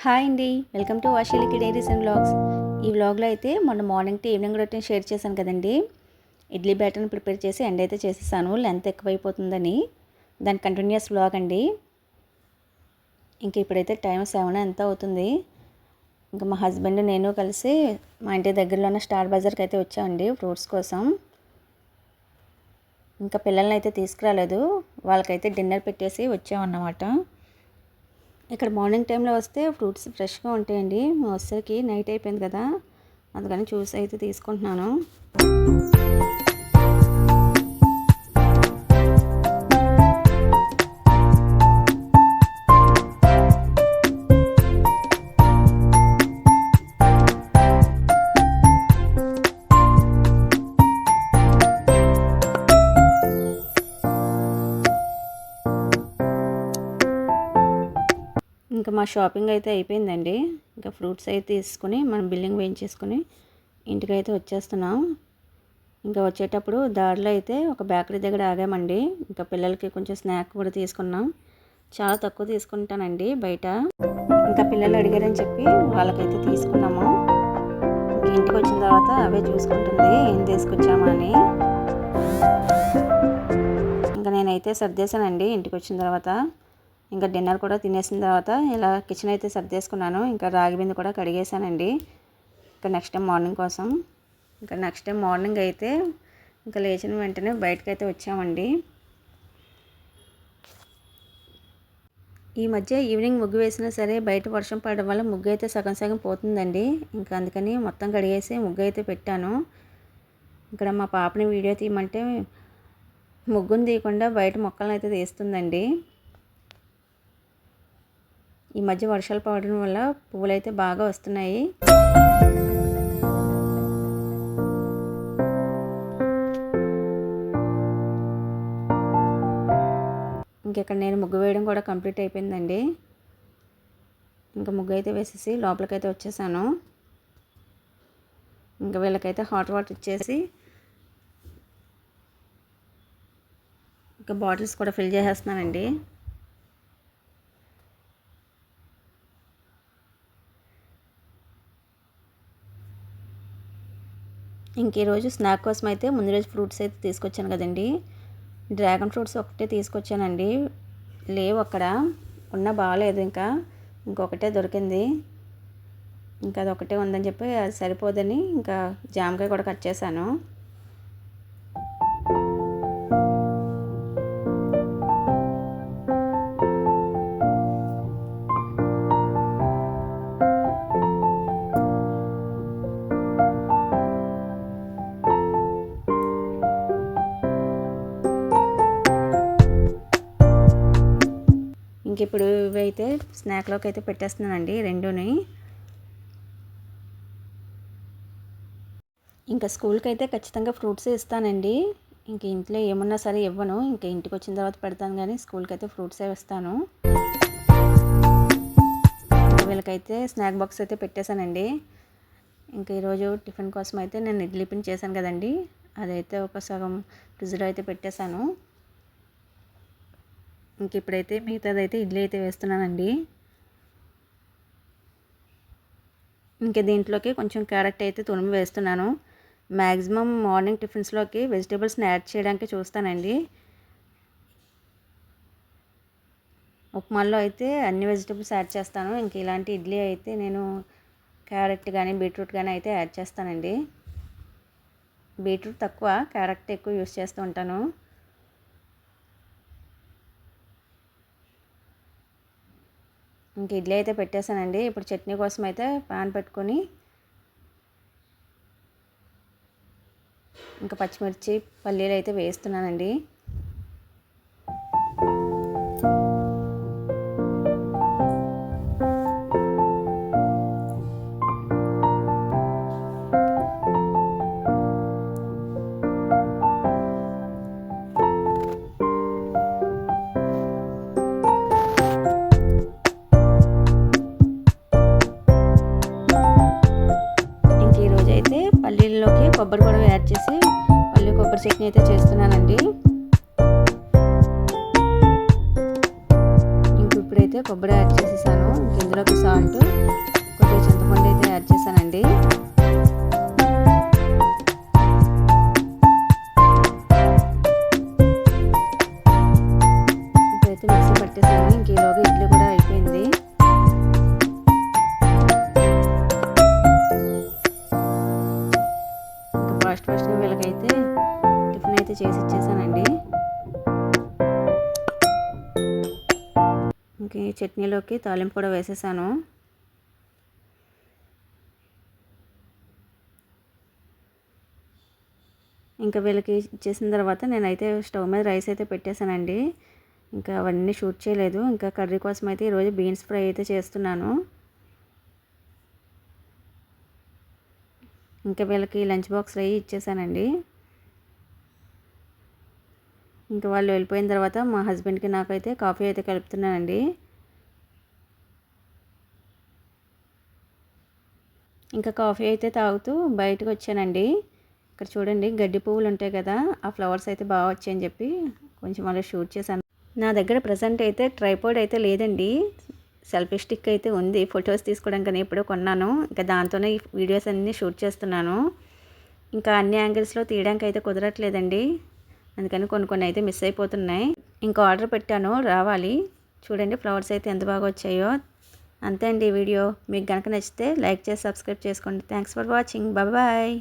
Hi అండి, welcome to వాషిలికి diaries and vlogs. ఈ వ్లాగ్లో అయితే మొన్న morning to evening routine share చేశాను కదండి. ఇడ్లీ బ్యాటర్ని ప్రిపేర్ చేసి ఎండ్ అయితే చేసేసాను, లెంత్ ఎక్కువైపోతుందని. దాని కంటిన్యూస్ వ్లాగ్ అండి. ఇంక ఇప్పుడైతే టైం 7 ఎంత అవుతుంది. ఇంకా మా హస్బెండ్ నేను కలిసి మా ఇంటి దగ్గరలో ఉన్న స్టార్ బజార్కి అయితే వచ్చామండి ఫ్రూట్స్ కోసం. ఇంకా పిల్లల్ని అయితే తీసుకురాలేదు, వాళ్ళకైతే డిన్నర్ పెట్టేసి వచ్చామన్నమాట. ఇక్కడ మార్నింగ్ టైంలో వస్తే ఫ్రూట్స్ ఫ్రెష్గా ఉంటాయండి. వచ్చేసరికి నైట్ అయిపోయింది కదా, అందుకని చూసి అయితే తీసుకుంటున్నాను. ఇంకా మా షాపింగ్ అయితే అయిపోయిందండి. ఇంకా ఫ్రూట్స్ అయితే తీసుకుని మనం బిల్లింగ్ వేయించేసుకుని ఇంటికైతే వచ్చేస్తున్నాం. ఇంకా వచ్చేటప్పుడు దారిలో అయితే ఒక బేకరీ దగ్గర ఆగామండి. ఇంకా పిల్లలకి కొంచెం స్నాక్ కూడా తీసుకున్నాం. చాలా తక్కువ తీసుకుంటానండి బయట. ఇంకా పిల్లలు అడిగారని చెప్పి వాళ్ళకైతే తీసుకున్నాము. ఇంకా ఇంటికి వచ్చిన తర్వాత అవే చూసుకుంటుంది ఏం తీసుకొచ్చామా అని. ఇంకా నేనైతే సర్దేశానండి ఇంటికి వచ్చిన తర్వాత. ఇంకా డిన్నర్ కూడా తినేసిన తర్వాత ఇలా కిచెన్ అయితే సర్దేసుకున్నాను. ఇంకా రాగి బిందె కూడా కడిగేసానండి ఇంకా నెక్స్ట్ టైం మార్నింగ్ కోసం. ఇంకా నెక్స్ట్ టైం మార్నింగ్ అయితే ఇంకా లేచిన వెంటనే బయటకు అయితే వచ్చామండి. ఈ మధ్య ఈవినింగ్ ముగ్గు వేసినా సరే బయట వర్షం పడడం వల్ల ముగ్గు అయితే సగం సగం పోతుందండి. ఇంకా అందుకని మొత్తం కడిగేసి ముగ్గు అయితే పెట్టాను. ఇక్కడ మా పాపని వీడియో తీయమంటే ముగ్గును తీయకుండా బయట మొక్కలను అయితే తీస్తుందండి. ఈ మధ్య వర్షాలు పడడం వల్ల పువ్వులు అయితే బాగా వస్తున్నాయి. ఇంకెక్కడ నేను ముగ్గు వేయడం కూడా కంప్లీట్ అయిపోయిందండి. ఇంకా ముగ్గు అయితే వేసేసి లోపలికైతే వచ్చేసాను. ఇంకా వీళ్ళకైతే హాట్ వాటర్ ఇచ్చేసి ఇంకా బాటిల్స్ కూడా ఫిల్ చేసేస్తున్నానండి. ఇంక ఈరోజు స్నాక్ కోసం అయితే ముందు రోజు ఫ్రూట్స్ అయితే తీసుకొచ్చాను కదండి. డ్రాగన్ ఫ్రూట్స్ ఒకటే తీసుకొచ్చానండి. లేవు అక్కడ, ఉన్నా బాగాలేదు. ఇంకొకటే దొరికింది. ఇంకా అది ఒకటే ఉందని చెప్పి అది సరిపోదని ఇంకా జామకాయ కూడా కట్ చేశాను. ఇంక ఇప్పుడు ఇవైతే స్నాక్లోకి అయితే పెట్టేస్తున్నానండి రెండుని. ఇంకా స్కూల్కి అయితే ఖచ్చితంగా ఫ్రూట్స్ ఇస్తానండి. ఇంక ఇంట్లో ఏమన్నా సరే ఇవ్వను, ఇంకా ఇంటికి వచ్చిన తర్వాత పెడతాను, కానీ స్కూల్కి అయితే ఫ్రూట్సే ఇస్తాను. వీళ్ళకైతే స్నాక్ బాక్స్ అయితే పెట్టేశానండి. ఇంకా ఈరోజు టిఫిన్ కోసం అయితే నేను ఇడ్లీ పిండి చేశాను కదండి, అదైతే ఒక సగం ఫ్రిడ్జ్లో అయితే పెట్టేశాను. ఇంక ఇప్పుడైతే మిగతాదైతే ఇడ్లీ అయితే వేస్తున్నానండి. ఇంకా దీంట్లోకి కొంచెం క్యారెట్ అయితే తురిమి వేస్తున్నాను. మ్యాక్సిమం మార్నింగ్ టిఫిన్స్లోకి వెజిటేబుల్స్ని యాడ్ చేయడానికి చూస్తానండి. ఉప్మాల్లో అయితే అన్ని వెజిటేబుల్స్ యాడ్ చేస్తాను. ఇంక ఇలాంటి ఇడ్లీ అయితే నేను క్యారెట్ కానీ బీట్రూట్ కానీ అయితే యాడ్ చేస్తానండి. బీట్రూట్ తక్కువ, క్యారెట్ ఎక్కువ యూస్ చేస్తూ ఉంటాను. ఇంక ఇడ్లీ అయితే పెట్టేశానండి. ఇప్పుడు చట్నీ కోసం అయితే పాన్ పెట్టుకొని ఇంకా పచ్చిమిర్చి పల్లీలు అయితే వేస్తున్నానండి. పల్లీల్లోకి కొబ్బరి కూడా యాడ్ చేసి పల్లి కొబ్బరి చట్నీ అయితే చేస్తున్నానండి. ఇంక ఇప్పుడైతే కొబ్బరి యాడ్ చేసేసాను. ఇందులోకి సాల్ట్ సాల్ట్, కొద్దిగా చింతపండు అయితే యాడ్ చేశానండి. ఇప్పుడైతే మిక్సీ పట్టేసాను. ఇంక ఈలోగా ఇడ్లీ కూడా అయిపోయింది. ఇంకా ఫాస్ట్గా వీళ్ళకైతే టిఫిన్ అయితే చేసి ఇచ్చేసానండి. ఇంక చట్నీలోకి తాలింపు కూడా వేసేసాను. ఇంకా వీళ్ళకి ఇచ్చేసిన తర్వాత నేనైతే స్టవ్ మీద రైస్ అయితే పెట్టేశానండి. ఇంకా అవన్నీ షూట్ చేయలేదు. ఇంకా కర్రీ కోసం అయితే ఈరోజు బీన్స్ ఫ్రై అయితే చేస్తున్నాను. ఇంకా వీళ్ళకి లంచ్ బాక్స్ అయ్యి ఇచ్చేసానండి. ఇంకా వాళ్ళు వెళ్ళిపోయిన తర్వాత మా హస్బెండ్కి నాకైతే కాఫీ అయితే కలుపుతున్నానండి. ఇంకా కాఫీ అయితే తాగుతూ బయటకు వచ్చానండి. ఇక్కడ చూడండి గడ్డి పువ్వులు ఉంటాయి కదా, ఆ ఫ్లవర్స్ అయితే బాగా వచ్చాయని చెప్పి కొంచెం అలా షూట్ చేశాను. నా దగ్గర ప్రజెంట్ అయితే ట్రైపాడ్ అయితే లేదండి, సెల్ఫీ స్టిక్ అయితే ఉంది. ఫొటోస్ తీసుకోవడానికి ఎప్పుడో కొన్నాను. ఇంకా దాంతోనే ఈ వీడియోస్ అన్నీ షూట్ చేస్తున్నాను. ఇంకా అన్ని యాంగిల్స్లో తీయడానికి అయితే కుదరట్లేదండి, అందుకని కొన్ని అయితే మిస్ అయిపోతున్నాయి. ఇంకా ఆర్డర్ పెట్టాను, రావాలి. చూడండి ఫ్లవర్స్ అయితే ఎంత బాగా వచ్చాయో. అంతే అండి వీడియో. మీకు కనుక నచ్చితే లైక్ చేసి సబ్స్క్రైబ్ చేసుకోండి. Thanks for watching. బాయ్.